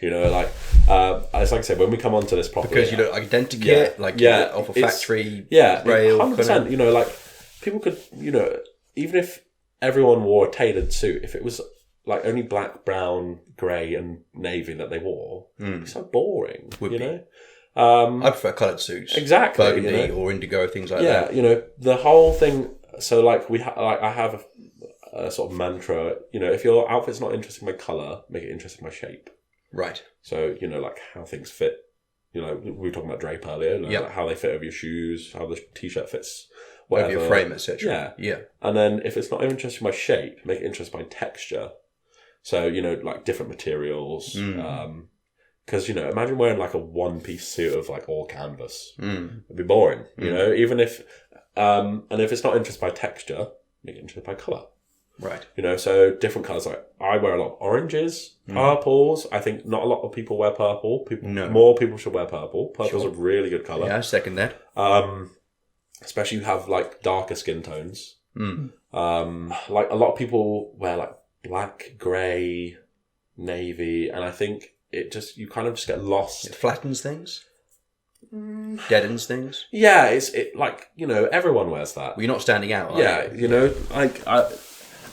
You know, like it's like I said, when we come onto this properly, because you look identical, like off a factory, rail, 100%. You know, like people could, you know, even if everyone wore a tailored suit, if it was like only black, brown, grey, and navy that they wore, it'd be so boring. You know, I prefer coloured suits, exactly, burgundy or indigo, things like that. Yeah, you know, the whole thing. So, like I have a sort of mantra. You know, if your outfit's not interesting by colour, make it interesting by shape. Right. So, you know, like how things fit. You know, we were talking about drape earlier. Like how they fit over your shoes, how the t-shirt fits, whatever. Over your frame, etc. Yeah. And then if it's not interesting by shape, make it interesting by texture. So, you know, like different materials. Because, you know, imagine wearing like a one-piece suit of like all canvas. It'd be boring, you know, even if... and if it's not interesting by texture, make it interesting by colour. Right. You know, so different colours. Like I wear a lot of oranges, purples. I think not a lot of people wear purple. More people should wear purple. Purple's a really good colour. Yeah, I second that. Especially if you have like darker skin tones. Like a lot of people wear like black, grey, navy, and I think it just you kind of just get lost. It flattens things. Deadens things. Yeah, it like, you know, everyone wears that. Well, you're not standing out. Yeah, you know, like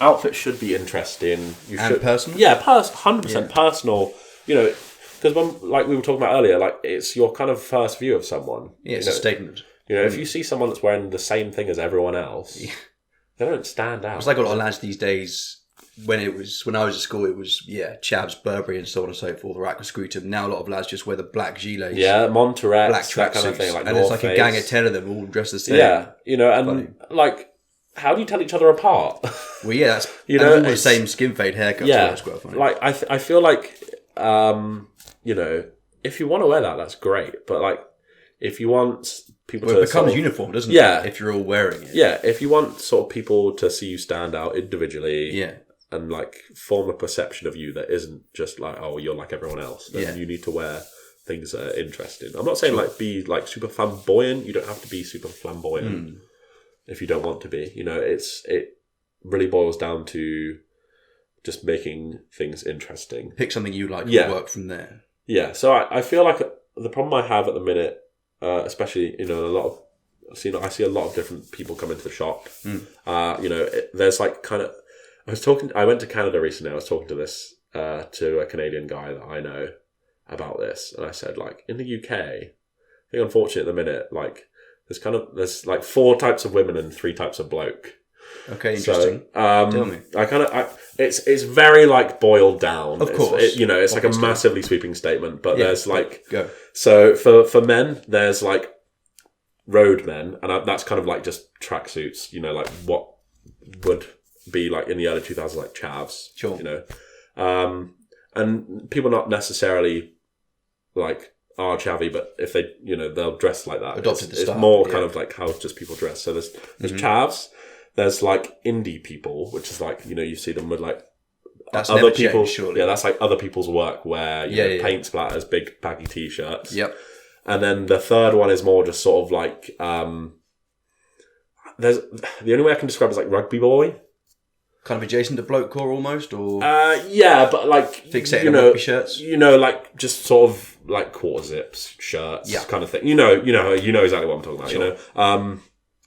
outfits should be interesting. You should personal. Yeah, 100% personal. You know, because when like we were talking about earlier, like it's your kind of first view of someone. Yeah, it's a statement. You know, if you see someone that's wearing the same thing as everyone else, they don't stand out. It's like a lot of lads these days. When I was at school, it was Chavs, Burberry, and so on and so forth, or Aquascutum. Now a lot of lads just wear the black gilets, Monterey, black that kind of tracksuits, thing, like and North it's like Face. a gang of 10 of them all dressed the same. Yeah, you know, and like, how do you tell each other apart? Well, yeah, that's you know, all the same skin fade haircuts. Yeah, that's quite funny. Like I feel like you know, if you want to wear that, that's great. But like, if you want people to it becomes uniform, doesn't it? Yeah, if you're all wearing it. Yeah, if you want sort of people to see you stand out individually. Yeah. And like form a perception of you that isn't just like, oh, you're like everyone else. Then you need to wear things that are interesting. I'm not saying like be like super flamboyant. You don't have to be super flamboyant if you don't want to be. You know, it really boils down to just making things interesting. Pick something you like and work from there. Yeah. So I feel like the problem I have at the minute, especially, you know, I see a lot of different people come into the shop. You know, there's like kind of. I went to Canada recently. I was talking to to a Canadian guy that I know about this, and I said, like, in the UK, I think unfortunately at the minute, like, there's like 4 types of women and 3 types of bloke. Okay, interesting. So, tell me. It's very like boiled down. Of course, you know, it's like a massively sweeping statement, but there's like go. So for men, there's like road men, and that's kind of like just tracksuits. You know, like what would be like in the early 2000s, like chavs, sure. You know, and people not necessarily like are chavvy, but if they, you know, they'll dress like that. It's more kind of like how just people dress. So there's chavs, there's like indie people, which is like, you know, you see them with like that's other people. Changed, surely. Yeah, that's like other people's work where you know, paint splatters, big baggy t-shirts. Yep. And then the third one is more just sort of like there's the only way I can describe it is like rugby boy. Kind of adjacent to bloke core almost, or yeah, but like fixated on rugby shirts. You know, like just sort of like quarter zips shirts, kind of thing. You know exactly what I'm talking about. Sure. You know,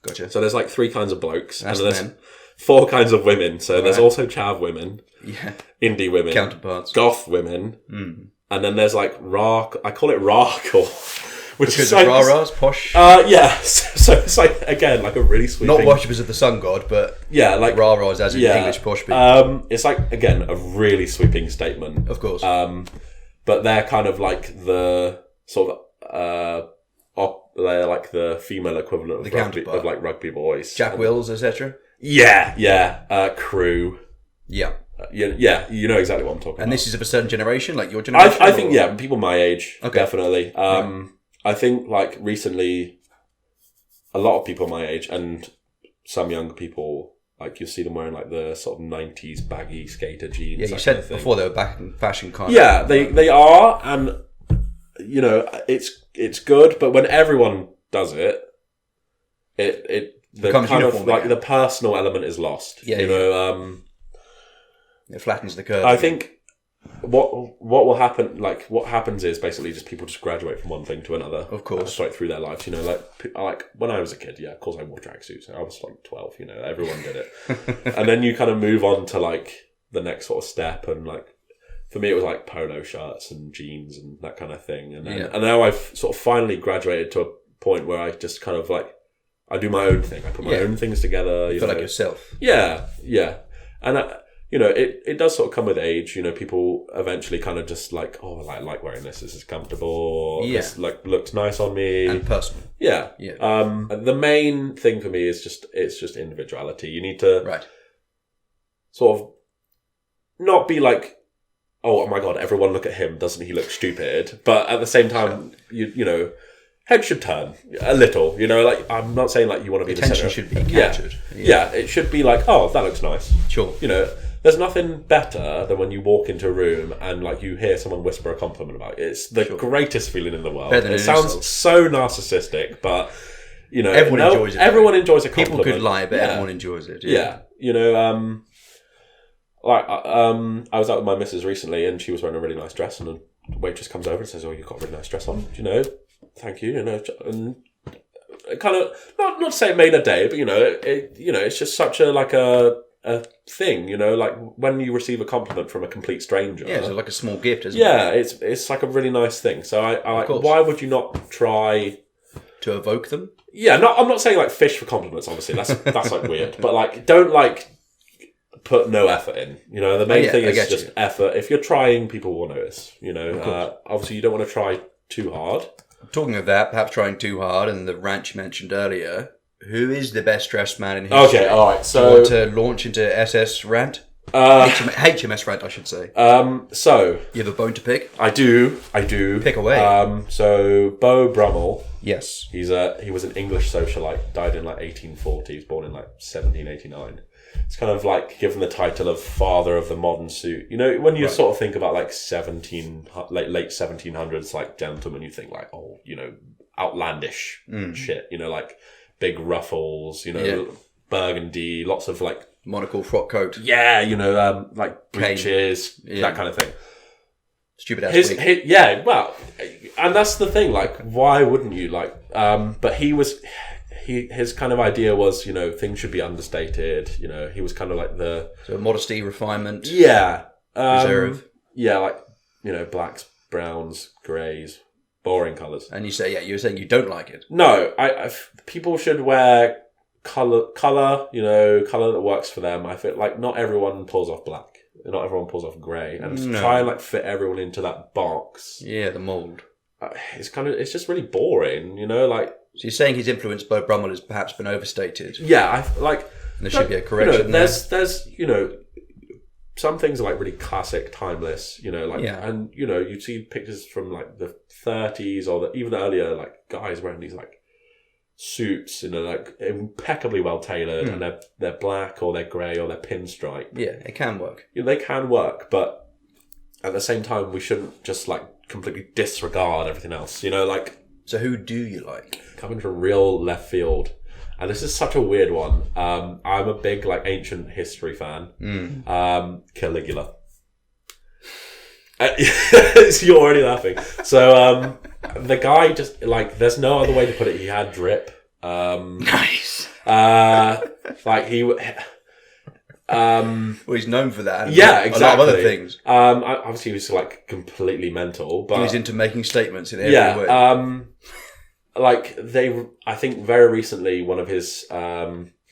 Gotcha. So there's like 3 kinds of blokes. That's and there's men. 4 kinds of women. So there's Right. also chav women, Yeah. indie women, Counterparts. goth women, Mm. and then there's like I call it rarcore, which Because is of like rah-rahs, posh. yeah. So it's like again like a really sweeping. Not worshippers of the sun god, but Yeah, like rah-rahs as in English posh people. It's like again a really sweeping statement. Of course. But they're kind of like the sort of they're like the female equivalent The of rugby, counterpart. of like rugby boys. Jack Wills, etc. Yeah. Crew. Yeah. Yeah, you know exactly what I'm talking about. And this is of a certain generation, like your generation? I think, or- yeah, people my age, Okay. definitely. I think, like, recently, a lot of people my age and some young people, like, you'll see them wearing, like, the sort of 90s baggy skater jeans. Yeah, you that said kind of thing. before they were back in fashion kind Yeah, they are, and, you know, it's good, but when everyone does it the becomes kind of, uniform like, again. the personal element is lost. Yeah, you yeah. know, It flattens the curve. I think what will happen, like what happens is basically just people just graduate from one thing to another. Of course. Straight through their lives, you know, like when I was a kid, yeah, of course I wore tracksuits. I was like 12, you know, everyone did it. And then you kind of move on to like the next sort of step, and like for me it was like polo shirts and jeans and that kind of thing. And then, and now I've sort of finally graduated to a point where I just kind of like I do my own thing. I put my own things together. You feel like yourself. Yeah. And you know, it does sort of come with age. You know, people eventually kind of just like, oh, I like wearing this. This is comfortable. Yeah. This like looks nice on me. And personal. Yeah. Yeah. The main thing for me is it's just individuality. You need to Right. sort of not be like, oh my god, everyone look at him. Doesn't he look stupid? But at the same time, you know, head should turn a little. You know, like I'm not saying like you want to be Attention the should center. be captured. Yeah, it should be like, oh, that looks nice. Sure. You know, there's nothing better than when you walk into a room and like you hear someone whisper a compliment about you. It's the greatest feeling in the world. Better than It an sounds insult. so narcissustic, but you know, Everyone enjoys it. Everyone enjoys a compliment. People could lie, but everyone enjoys it. Yeah, you know, I was out with my missus recently, and she was wearing a really nice dress, and a waitress comes over and says, "Oh, you've got a really nice dress on." You know, thank you. You know, and it kind of not to say it made a day, but you know, it's just such a thing. You know, like when you receive a compliment from a complete stranger. Yeah, it's like a small gift, isn't it? Yeah, it's like a really nice thing. So I like. course. Why would you not try? To evoke them? Yeah, I'm not saying like fish for compliments. Obviously, that's like weird. But like, don't like put no effort in. You know, the main thing I is get just you. effort. If you're trying, people will notice. You know, obviously you don't want to try too hard. Talking of that, perhaps trying too hard, and the rant you mentioned earlier, who is the best dressed man in history? Okay, all right. Do you So want to launch into SS rant? HMS rant, I should say. so You have a bone to pick? I do. Pick away. So Beau Brummel. Yes. He was an English socialite, died in like 1840. He was born in like 1789. It's kind of like given the title of father of the modern suit. You know, when you sort of think about like late 1700s, like gentlemen, you think like, oh, you know, outlandish shit. You know, like big ruffles. You know, burgundy, lots of like Monocle frock coat. yeah, you know, like breeches, that kind of thing. Stupid ass wig. Yeah, well, and that's the thing. Like, why wouldn't you like? But his kind of idea was, you know, things should be understated. You know, he was kind of like So modesty, refinement, reserve. Yeah, like you know, blacks, browns, greys, boring colours. and you say, you were saying you don't like it. No, people should wear color. You know, color that works for them. I feel like not everyone pulls off black. Not everyone pulls off grey, and to try and like fit everyone into that box. Yeah, the mould. It's just really boring, you know. Like, So you're saying his influence, Beau Brummel, has perhaps been overstated. yeah, I like. And there should be a You correction. know, there's you know, some things are like really classic, timeless. You know, like, and you know, you see pictures from like the 30s or even earlier, like guys wearing these like suits, you know, like impeccably well tailored, and they're black or they're grey or they're pinstripe. Yeah, it can work. You know, they can work, but at the same time, we shouldn't just like completely disregard everything else. You know, like. So who do you like? Coming from real left field, and this is such a weird one. I'm a big like ancient history fan. Caligula. You're already laughing. So the guy just like there's no other way to put it. He had drip. Nice. Like he. Well, he's known for that. Yeah, exactly. A lot of other things. Obviously, he was like completely mental, but he was into making statements in every way. Like I think very recently, one of his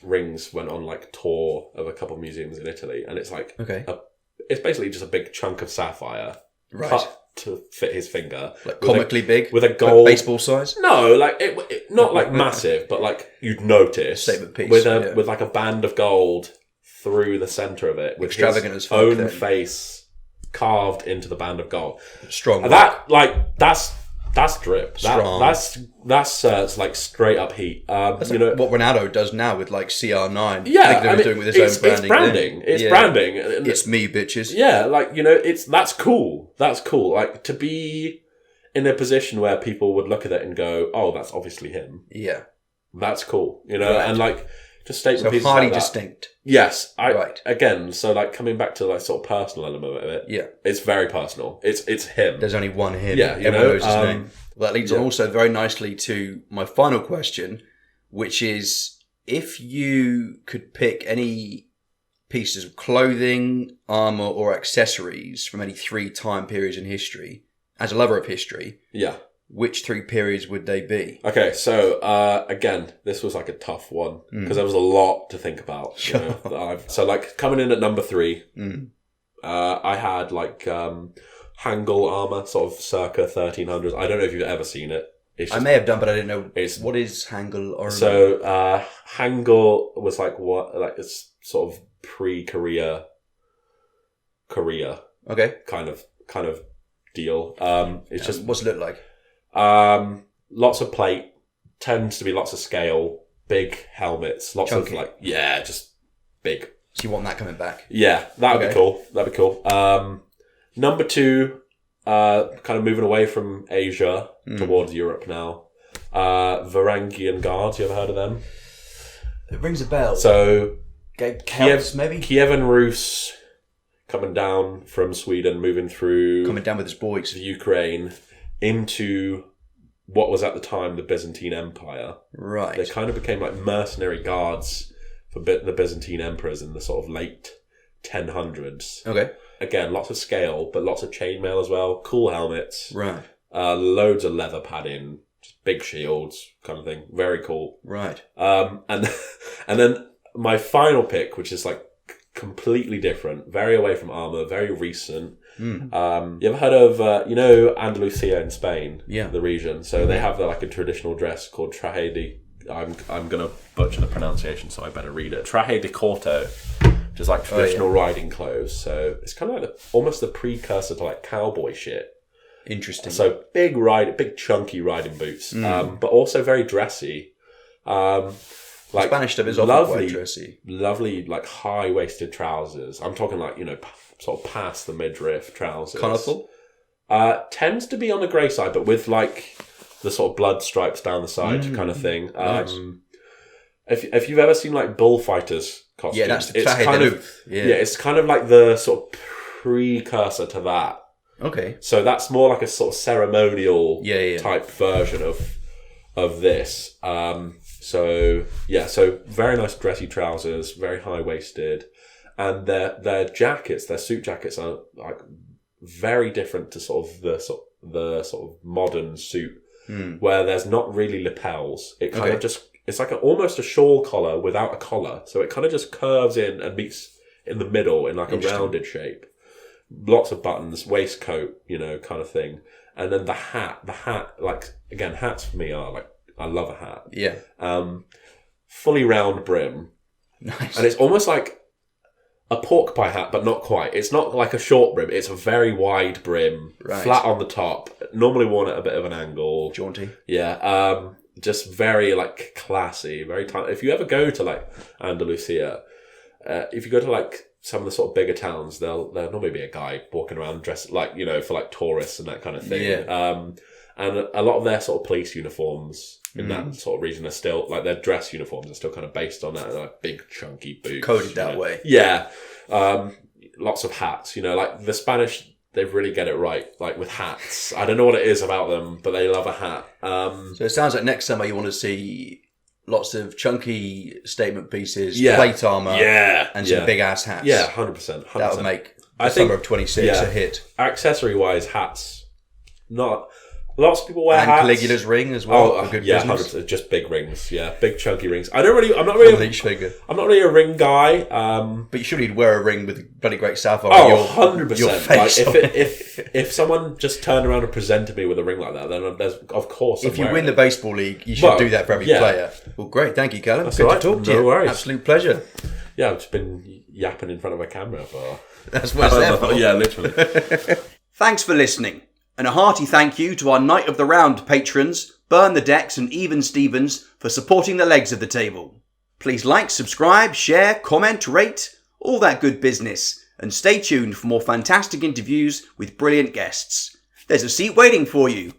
rings went on like tour of a couple of museums in Italy, and it's like it's basically just a big chunk of sapphire cut to fit his finger, like comically big with a gold like baseball size. No, like it not like massive, but like you'd notice statement piece with like a band of gold through the center of it, with extravagant his as fuck, own then. face carved into the band of gold. Strong. And that's drip. Strong. That's like straight up heat. That's you like know what Ronaldo does now with like CR9. Yeah, I think doing with his own branding. It's branding. It's branding. It's me, bitches. Yeah, like that's cool. That's cool. Like to be in a position where people would look at it and go, "Oh, that's obviously him." Yeah, that's cool. And like just statement pieces highly like that. distinct. Yes, again. So like coming back to like sort of personal element of it. Yeah, it's very personal. It's him. There's only one him. Yeah, everyone knows his name. Well, that leads on also very nicely to my final question, which is if you could pick any pieces of clothing, armor, or accessories from any 3 time periods in history, as a lover of history, which 3 periods would they be? Okay, so again, this was like a tough one because there was a lot to think about. So like coming in at number 3, I had like Hangul armor, sort of circa 1300s. I don't know if you've ever seen it. I may have done, but I didn't know. What is Hangul armor? So Hangul was like it's sort of pre-Korea. Okay. Kind of deal. It's just what's it look like? Lots of plate, tends to be lots of scale, big helmets, lots Chunky. of like just big. So you want that coming back? Yeah, that'd be cool. That'd be cool. Number 2, kind of moving away from Asia towards Europe now. Varangian Guards, you ever heard of them? It rings a bell. So Celts, maybe? Kievan Rus coming down from Sweden, coming down with his boys, to Ukraine into what was at the time the Byzantine Empire. Right. They kind of became like mercenary guards for the Byzantine emperors in the sort of late 1000s. Okay. Again, lots of scale, but lots of chainmail as well. Cool helmets. Right. Loads of leather padding, just big shields, kind of thing. Very cool. Right. And then my final pick, which is like completely different, very away from armor, very recent. You ever heard of Andalusia in Spain? Yeah, the region. So they have like a traditional dress called traje de. I'm gonna butcher the pronunciation, so I better read it. Traje de corto, which is like traditional riding clothes. So it's kind of like almost the precursor to like cowboy shit. Interesting. So big chunky riding boots, but also very dressy. Like Spanish stuff is often quite dressy. Lovely, like high-waisted trousers. I'm talking like, sort of past the midriff trousers. Colourful? Tends to be on the grey side, but with like the sort of blood stripes down the side kind of thing. Nice. If you've ever seen like bullfighters costumes, yeah, that's the kind of it's kind of like the sort of precursor to that. Okay. So that's more like a sort of ceremonial type version of this. So very nice dressy trousers, very high waisted, and their jackets, their suit jackets are like very different to sort of the sort of modern suit, where there's not really lapels. It kind of just, it's like almost a shawl collar without a collar, so it kind of just curves in and meets in the middle in like a rounded shape. Lots of buttons, waistcoat, kind of thing, and then the hat, like again, hats for me are like, I love a hat. Yeah. Fully round brim. Nice. And it's almost like a pork pie hat, but not quite. It's not like a short brim. It's a very wide brim, flat on the top, normally worn at a bit of an angle. Jaunty. Yeah. Just very like classy, very tiny. If you ever go to like Andalusia, if you go to like some of the sort of bigger towns, there'll normally be a guy walking around dressed like, for like tourists and that kind of thing. Yeah. And a lot of their sort of police uniforms in that sort of region are still, like their dress uniforms are still kind of based on that, like big chunky boots. Coded that way. Yeah. Lots of hats, like the Spanish, they really get it right, like with hats. I don't know what it is about them, but they love a hat. So it sounds like next summer you want to see lots of chunky statement pieces, Yeah. plate armour, Yeah. and some big ass hats. Yeah, 100%. That would make I the think- summer of 26 a hit. Accessory-wise, hats. Not... Lots of people wear And hats. Caligula's ring as well. For good yeah, business. 100%. Just big rings. Yeah, big chunky rings. I'm not really On each finger. a ring guy. But you surely you'd wear a ring with a bloody great sapphire. Oh, on 100%. Your face. Like, if someone just turned around and presented me with a ring like that, then there's, of course, if I'd you wear win it. the baseball league, you should do that for every yeah. player. Well, great. Thank you, Callum. That's Good all to right. talk to No you. worries. Absolute pleasure. Yeah, I've just been yapping in front of a camera for... That's what it's there for. Yeah, literally. Thanks for listening. And a hearty thank you to our Night of the Round patrons, Burn the Decks and Even Stevens, for supporting the legs of the table. Please like, subscribe, share, comment, rate, all that good business. And stay tuned for more fantastic interviews with brilliant guests. There's a seat waiting for you.